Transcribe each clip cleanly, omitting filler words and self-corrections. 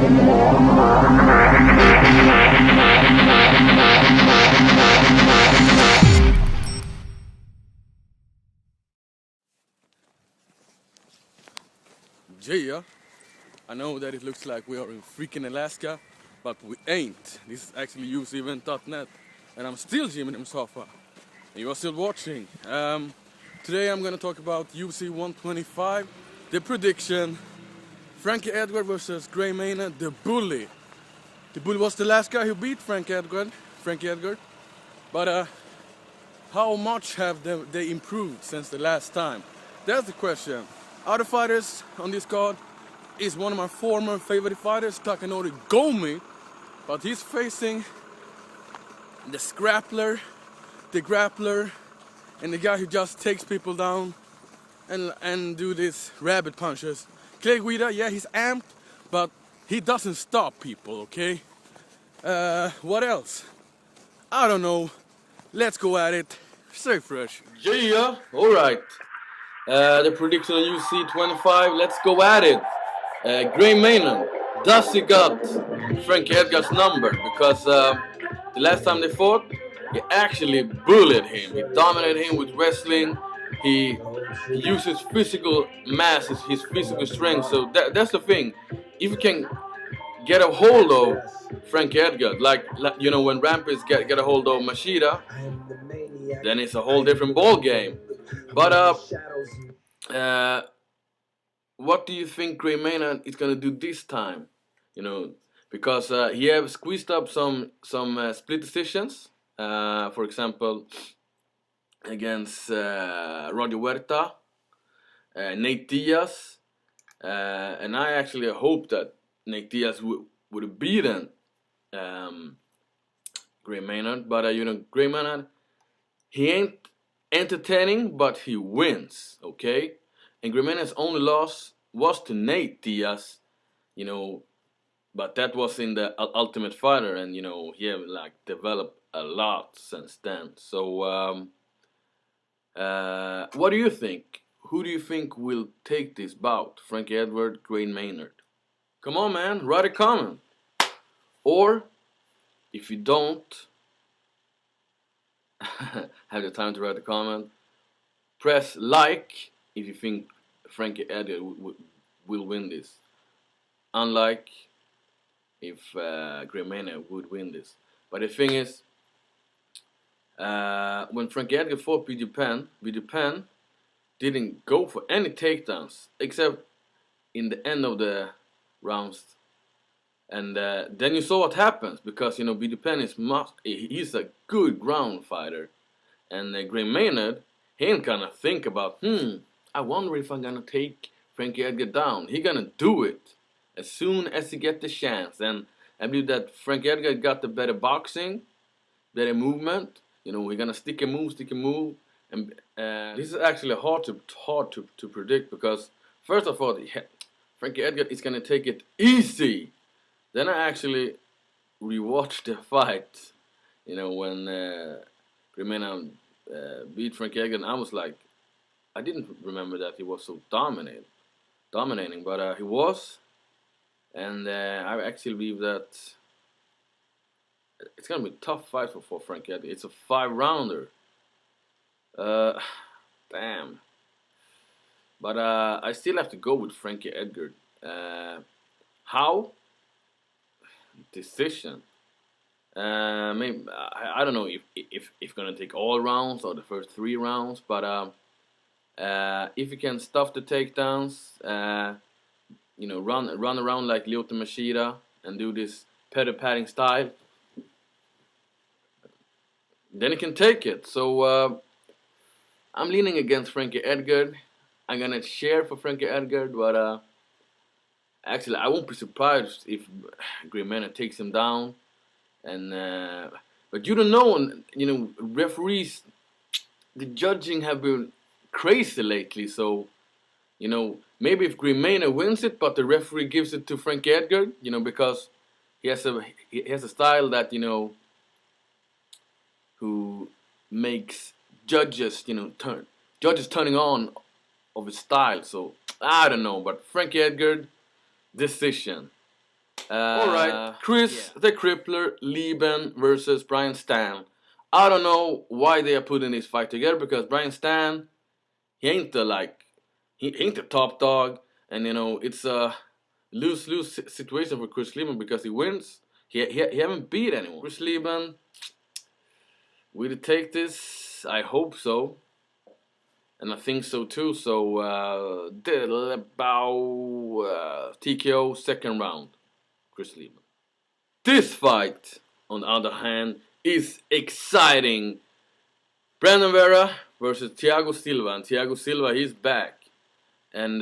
Yeah, I know that it looks like we are in freaking Alaska, but we ain't. This is actually UFCevent.net, and I'm still Jimmy Sofa, and you are still watching. Today I'm gonna talk about UFC 125, the prediction, Frankie Edgar versus Gray Maynard, the bully. The bully was the last guy who beat Frankie Edgar, but how much have they improved since the last time? That's the question. Other fighters on this card is one of my former favorite fighters, Takanori Gomi, but he's facing the scrappler, the grappler, and the guy who just takes people down and do these rabbit punches. Clay Guida, yeah, he's amped, but he doesn't stop people, okay? What else? I don't know. Let's go at it. Stay fresh. Yeah, alright. The prediction on UFC 25, let's go at it. Gray Maynard, does he got Frankie Edgar's number? Because the last time they fought, he actually bullied him. He dominated him with wrestling. He used his physical mass, his physical strength. So that's the thing. If you can get a hold of Frankie Edgar, like you know, when Rampage get a hold of Machida, then it's a whole different ball game. But what do you think Gray Maynard is gonna do this time? You know, because he have squeezed up some split decisions. For example, against Roger Huerta, Nate Diaz, and I actually hope that Nate Diaz would have beaten Gray Maynard. But you know, Gray Maynard, he ain't entertaining, but he wins, okay? And Gray Maynard's only loss was to Nate Diaz, you know, but that was in the Ultimate Fighter, and you know, he have like developed a lot since then. So what do you think? Who do you think will take this bout? Frankie Edgar, Gray Maynard? Come on, man, write a comment. Or if you don't have the time to write a comment, press like if you think Frankie Edgar will win this. Unlike if Gray Maynard would win this. But the thing is, when Frankie Edgar fought BJ Penn didn't go for any takedowns except in the end of the rounds. And then you saw what happens, because you know BJ Penn he's a good ground fighter, and Gray Maynard, he ain't gonna think about I wonder if I'm gonna take Frankie Edgar down. He gonna do it as soon as he get the chance. And I believe that Frankie Edgar got the better boxing, better movement. You know, we're gonna stick a move, and this is actually hard to predict, because first of all, Frankie Edgar is gonna take it easy. Then I actually rewatched the fight, you know, when Gray Maynard beat Frankie Edgar, and I was like, I didn't remember that he was so dominating, but he was, and I actually believe that it's gonna be a tough fight for Frankie Edgar. It's a 5-rounder. Damn. But I still have to go with Frankie Edgar. How? Decision. Maybe I don't know if gonna take all rounds or the first 3 rounds, but if you can stuff the takedowns, you know, run around like Lyoto Machida and do this padding style, then he can take it. So I'm leaning against Frankie Edgar. I'm gonna cheer for Frankie Edgar, but actually I won't be surprised if Gray Maynard takes him down. And but you don't know, you know, referees, the judging have been crazy lately. So you know, maybe if Gray Maynard wins it, but the referee gives it to Frankie Edgar, you know, because he has a style that, you know, who makes judges, you know, turning on of his style. So I don't know, but Frankie Edgar, decision. Alright, Chris the Crippler Lieben versus Brian Stan. I don't know why they are putting this fight together, because Brian Stan, he ain't he ain't the top dog, and it's a lose-lose situation for Chris Lieben, because he wins. He haven't beat anyone. Chris Lieben, will he take this? I hope so. And I think so too. So, TKO second round, Chris Lieben. This fight, on the other hand, is exciting. Brandon Vera versus Thiago Silva. And Thiago Silva, he's back. And,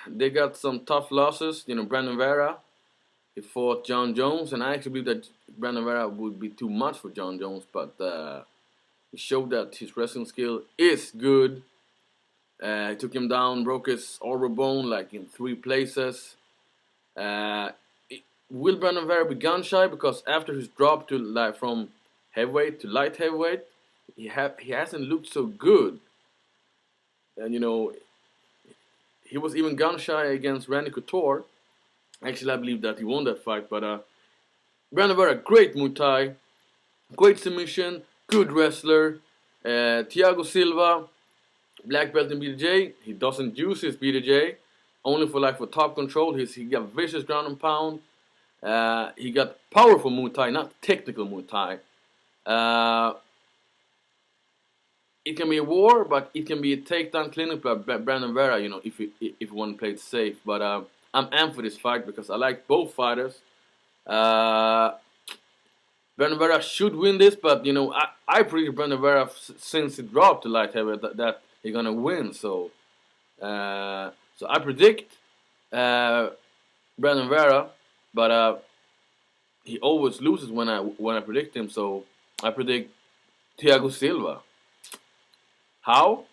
they got some tough losses. Brandon Vera, he fought John Jones. And I actually believe that Brandon Vera would be too much for John Jones. But he showed that his wrestling skill is good. He took him down, broke his elbow bone like in 3 places. Will Brandon Vera be gun shy? Because after his drop to from heavyweight to light heavyweight, he hasn't looked so good. And he was even gun shy against Randy Couture. Actually, I believe that he won that fight. But Brandon Vera, great Muay Thai, great submission, good wrestler. Thiago Silva, black belt in BJJ. He doesn't use his BJJ, only for top control. He got vicious ground and pound. He got powerful Muay Thai, not technical Muay Thai. It can be a war, but it can be a takedown clinic by Brandon Vera, if one plays safe. But I'm amped for this fight because I like both fighters. Brandon Vera should win this, but I predict Brandon Vera since he dropped to light heavyweight that he's gonna win. So I predict Brandon Vera, but he always loses when I predict him. So I predict Thiago Silva. How?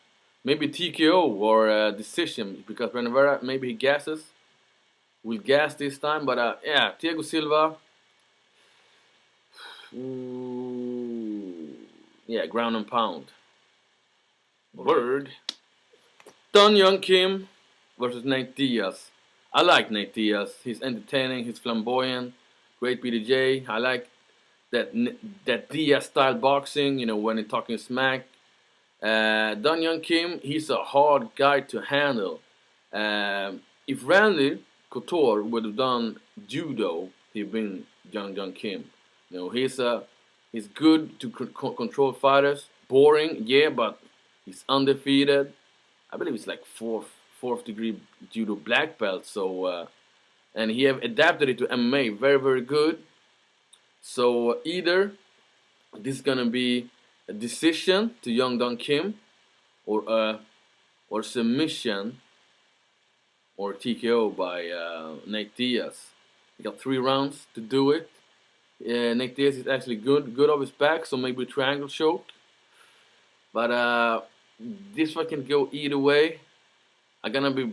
Maybe TKO or decision, because Brandon Vera, maybe he gasses. Will gas this time, but yeah, Thiago Silva. Yeah, ground and pound. Word. Dong Young Kim versus Nate Diaz. I like Nate Diaz. He's entertaining. He's flamboyant. Great BJJ. I like that Diaz style boxing. When he's talking smack. Dong Young Kim, he's a hard guy to handle. If Randy Couture would have done judo, he'd been Young Kim. He's good to control fighters. Boring, yeah, but he's undefeated. I believe he's like fourth degree judo black belt. So, and he have adapted it to MMA, very, very good. So either this is gonna be a decision to Young Dong Kim, or submission, or TKO by Nate Diaz. He got 3 rounds to do it. Nate Diaz is actually good off his back, so maybe triangle choke. But this fight can go either way. I'm gonna be,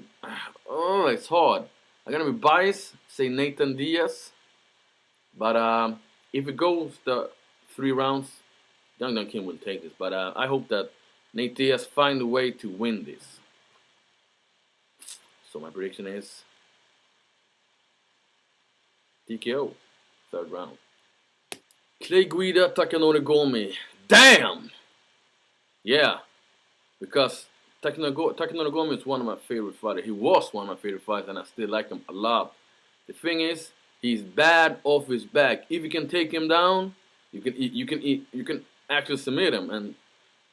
it's hard. I'm gonna be biased, say Nathan Diaz. But if it goes the 3 rounds, Young Dong Kim will take this. But I hope that Nate Diaz find a way to win this. So my prediction is TKO, 3rd round. Clay Guida, Takanori Gomi. Damn! Yeah, because Takanori Gomi is one of my favorite fighters. He was one of my favorite fighters, and I still like him a lot. The thing is, he's bad off his back. If you can take him down, you can actually submit him. And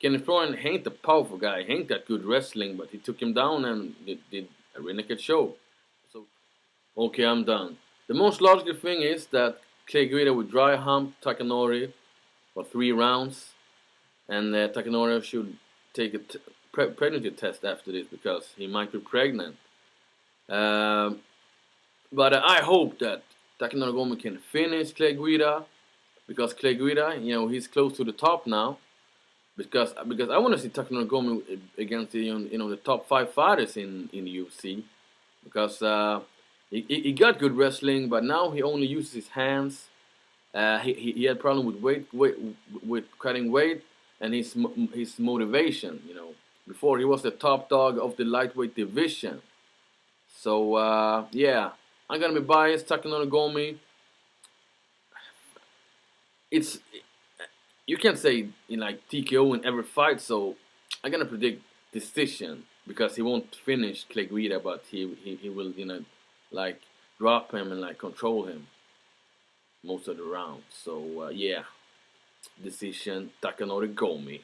Kenneth Florian ain't the powerful guy. He ain't that good wrestling, but he took him down and did a really good show. So, okay, I'm done. The most logical thing is that Clay Guida would dry hump Takanori for 3 rounds, and Takanori should take a pregnancy test after this because he might be pregnant. But I hope that Takanori Gomi can finish Clay Guida, because Clay Guida, he's close to the top now. Because I want to see Takanori Gomi against the top 5 fighters in the UFC, because he got good wrestling, but now he only uses his hands. He had problem with cutting weight and his motivation. Before he was the top dog of the lightweight division. So yeah, I'm gonna be biased. Takanori Gomi. It's you can't say in like TKO in every fight, so I'm gonna predict decision because he won't finish Clay Guida, but he will like drop him and like control him most of the round. So yeah, decision Takanori Gomi.